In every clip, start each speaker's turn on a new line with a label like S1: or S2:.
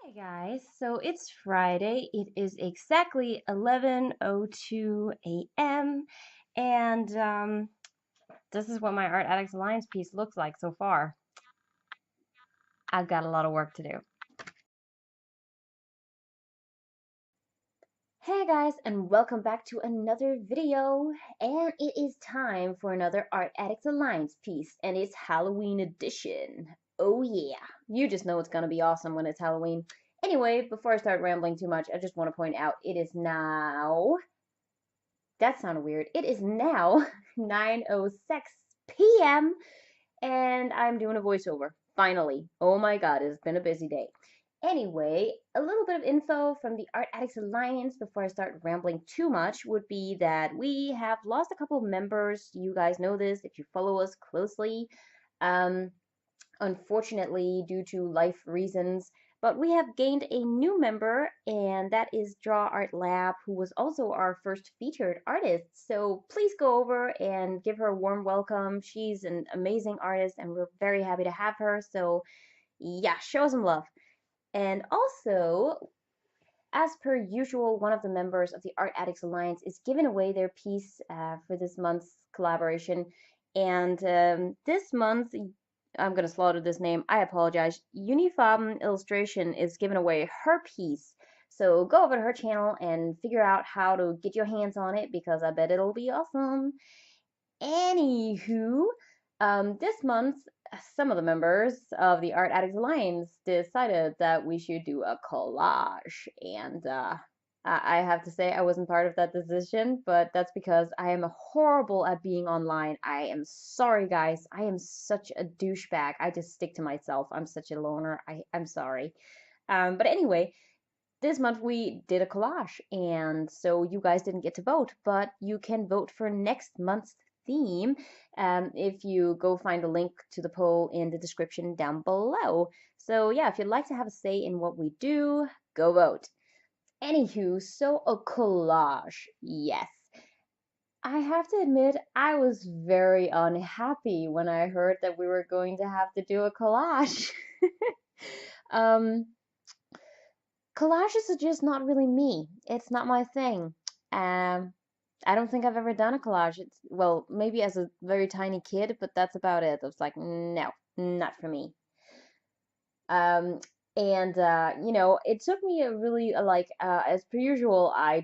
S1: Hey guys, so it's Friday. It is exactly 11:02 a.m. and this is what my Art Addicts Alliance piece looks like so far. I've got a lot of work to do. Hey guys, and welcome back to another video. And it is time for another Art Addicts Alliance piece, and it's Halloween edition. Oh yeah, you just know it's gonna be awesome when it's Halloween. Anyway, before I start rambling too much, I just want to point out it is now. That sounded weird. It is now 9:06 p.m. and I'm doing a voiceover. Finally. Oh my god, it's been a busy day. Anyway, a little bit of info from the Art Addicts Alliance before I start rambling too much would be that we have lost a couple of members. You guys know this if you follow us closely. Um, Unfortunately, due to life reasons. But we have gained a new member, and that is Draw Art Lab, who was also our first featured artist. So please go over and give her a warm welcome. She's an amazing artist, and we're very happy to have her. So, yeah, show some love. And also, as per usual, one of the members of the Art Addicts Alliance is giving away their piece for this month's collaboration. And this month, I'm going to slaughter this name. I apologize. Junifarben Illustration is giving away her piece. So go over to her channel and figure out how to get your hands on it because I bet it'll be awesome. Anywho, this month, some of the members of the Art Addicts Alliance decided that we should do a collage. And I have to say, I wasn't part of that decision, but that's because I am horrible at being online. I am sorry, guys. I am such a douchebag. I just stick to myself. I'm such a loner. I'm sorry. But anyway, this month we did a collage, and so you guys didn't get to vote, but you can vote for next month's theme if you go find a link to the poll in the description down below. So yeah, if you'd like to have a say in what we do, go vote. Anywho, so a collage, yes. I have to admit, I was very unhappy when I heard that we were going to have to do a collage. um, Collages are just not really me. It's not my thing. Um, I don't think I've ever done a collage. It's, well, maybe as a very tiny kid, but that's about it. I was like, no, not for me. Um, and you know, it took me a really like as per usual, I'm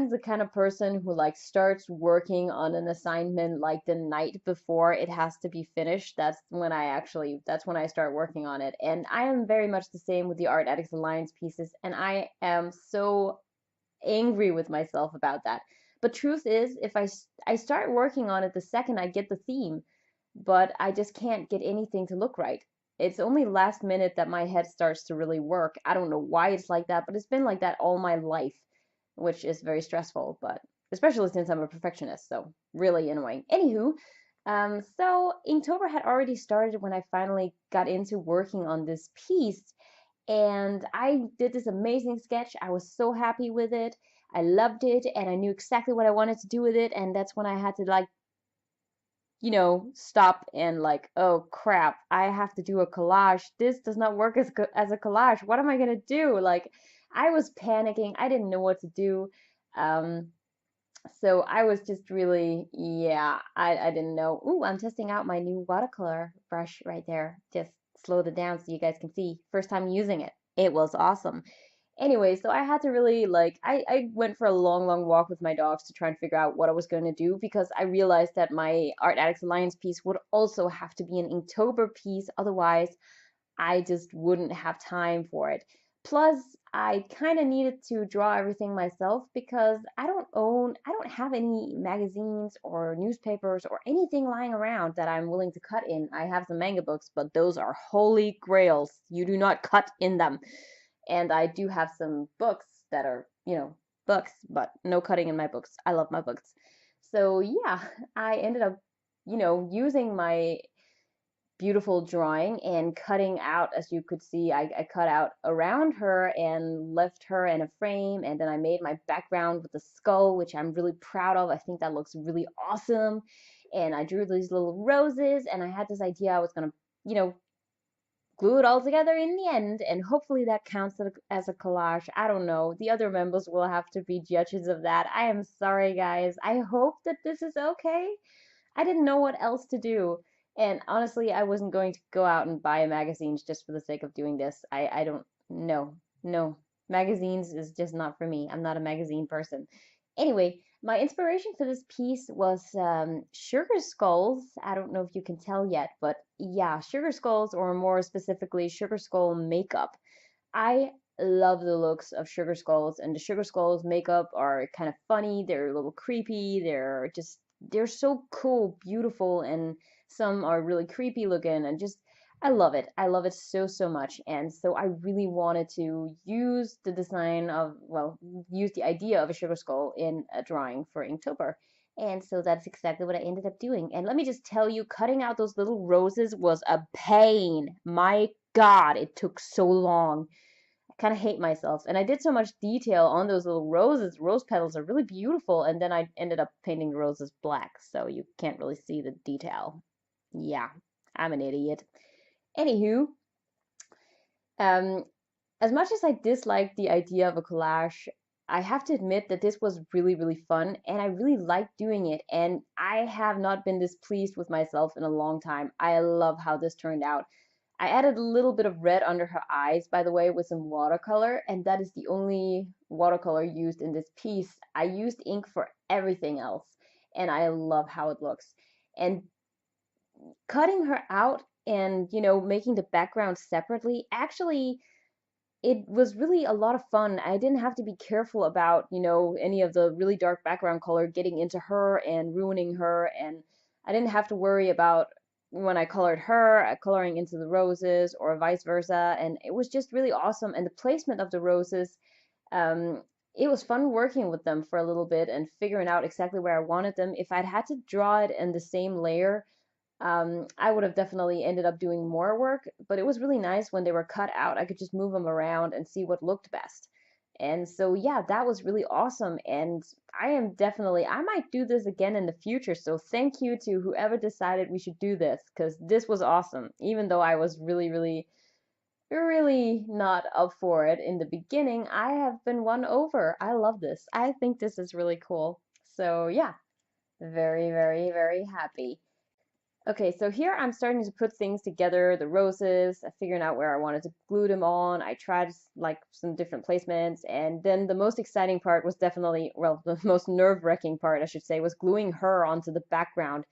S1: the kind of person who like starts working on an assignment like the night before it has to be finished. That's when I start working on it. And I am very much the same with the Art Addicts Alliance pieces, and I am so angry with myself about that. But truth is, if I start working on it the second I get the theme, but I just can't get anything to look right. It's only last minute that my head starts to really work. I don't know why it's like that, but it's been like that all my life, which is very stressful, but especially since I'm a perfectionist, so really annoying. Anywho, so Inktober had already started when I finally got into working on this piece, and I did this amazing sketch. I was so happy with it. I loved it, and I knew exactly what I wanted to do with it, and that's when I had to like stop and like, oh crap, I have to do a collage. This does not work as a collage. What am I gonna do? Like, I was panicking. I didn't know what to do. Um, so I was just really, yeah, I didn't know. Ooh, I'm testing out my new watercolor brush right there. Just slowed it down so you guys can see. First time using it. It was awesome. Anyway, so I had to really like I went for a long walk with my dogs to try and figure out what I was going to do because I realized that my Art Addicts Alliance piece would also have to be an Inktober piece, otherwise I just wouldn't have time for it. Plus, I kind of needed to draw everything myself because I don't have any magazines or newspapers or anything lying around that I'm willing to cut in. I have some manga books, but those are holy grails. You do not cut in them. And I do have some books that are, books, but no cutting in my books. I love my books. So yeah, I ended up, using my beautiful drawing and cutting out, as you could see, I cut out around her and left her in a frame. And then I made my background with the skull, which I'm really proud of. I think that looks really awesome. And I drew these little roses, and I had this idea I was going to, glue it all together in the end, and hopefully that counts as a collage. I don't know. The other members will have to be judges of that. I am sorry, guys. I hope that this is okay. I didn't know what else to do. And honestly, I wasn't going to go out and buy magazines just for the sake of doing this. I don't, no, no. Magazines is just not for me. I'm not a magazine person. Anyway, my inspiration for this piece was sugar skulls. I don't know if you can tell yet, but yeah, sugar skulls, or more specifically, sugar skull makeup. I love the looks of sugar skulls, and the sugar skulls makeup are kind of funny. They're a little creepy. They're so cool, beautiful, and some are really creepy looking, and just I love it. I love it so, so much. And so I really wanted to use the design of, well, use the idea of a sugar skull in a drawing for Inktober. And so that's exactly what I ended up doing. And let me just tell you, cutting out those little roses was a pain. My God, it took so long. I kind of hate myself. And I did so much detail on those little roses. Rose petals are really beautiful. And then I ended up painting the roses black, so you can't really see the detail. Yeah, I'm an idiot. Anywho, um, as much as I disliked the idea of a collage, I have to admit that this was really, really fun, and I really liked doing it. And I have not been this pleased with myself in a long time. I love how this turned out. I added a little bit of red under her eyes, by the way, with some watercolor, and that is the only watercolor used in this piece. I used ink for everything else, and I love how it looks. And cutting her out and, making the background separately, actually, it was really a lot of fun. I didn't have to be careful about, any of the really dark background color getting into her and ruining her. And I didn't have to worry about when I colored her, coloring into the roses or vice versa. And it was just really awesome. And the placement of the roses, um, it was fun working with them for a little bit and figuring out exactly where I wanted them. If I'd had to draw it in the same layer, I would have definitely ended up doing more work, but it was really nice when they were cut out. I could just move them around and see what looked best. And so, yeah, that was really awesome. And I might do this again in the future. So thank you to whoever decided we should do this, because this was awesome. Even though I was really, really, really not up for it in the beginning, I have been won over. I love this. I think this is really cool. So, yeah, very, very, very happy. Okay, so here I'm starting to put things together, the roses, figuring out where I wanted to glue them on. I tried like some different placements, and then the most exciting part was definitely, well, the most nerve-wracking part, I should say, was gluing her onto the background,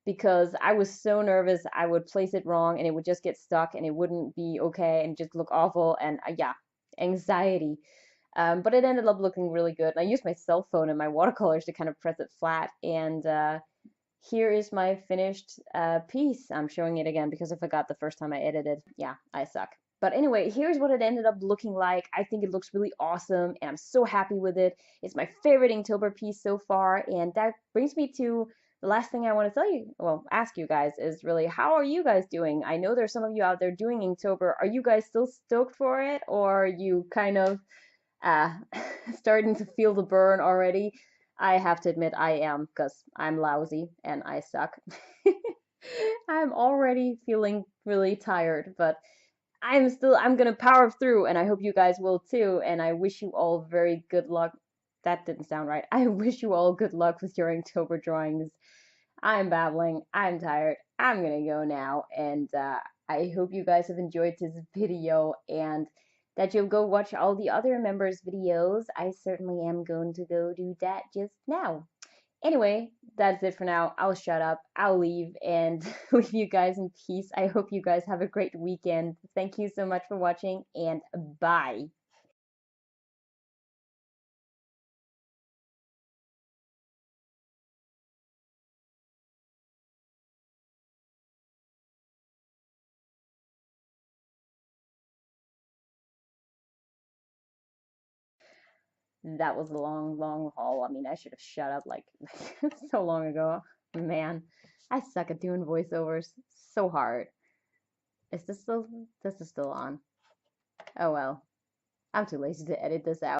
S1: because I was so nervous I would place it wrong and it would just get stuck and it wouldn't be okay and just look awful, and yeah, anxiety. But it ended up looking really good. And I used my cell phone and my watercolors to kind of press it flat, and here is my finished piece. I'm showing it again because I forgot the first time I edited. Yeah, I suck. But anyway, here's what it ended up looking like. I think it looks really awesome, and I'm so happy with it. It's my favorite Inktober piece so far, and that brings me to the last thing I want to tell you, well, ask you guys, is really, how are you guys doing? I know there's some of you out there doing Inktober. Are you guys still stoked for it, or are you kind of uh, starting to feel the burn already? I have to admit I am, because I'm lousy and I suck. I'm already feeling really tired, but I'm gonna power through, and I hope you guys will too. And I wish you all very good luck. That didn't sound right. I wish you all good luck with your Inktober drawings. I'm babbling. I'm tired. I'm gonna go now, and I hope you guys have enjoyed this video and that you'll go watch all the other members' videos. I certainly am going to go do that just now. Anyway, that's it for now. I'll shut up. I'll leave and leave you guys in peace. I hope you guys have a great weekend. Thank you so much for watching, and bye. That was a long, long haul. I mean, I should have shut up like so long ago. Man, I suck at doing voiceovers. So hard. Is this still on? Oh well. I'm too lazy to edit this out.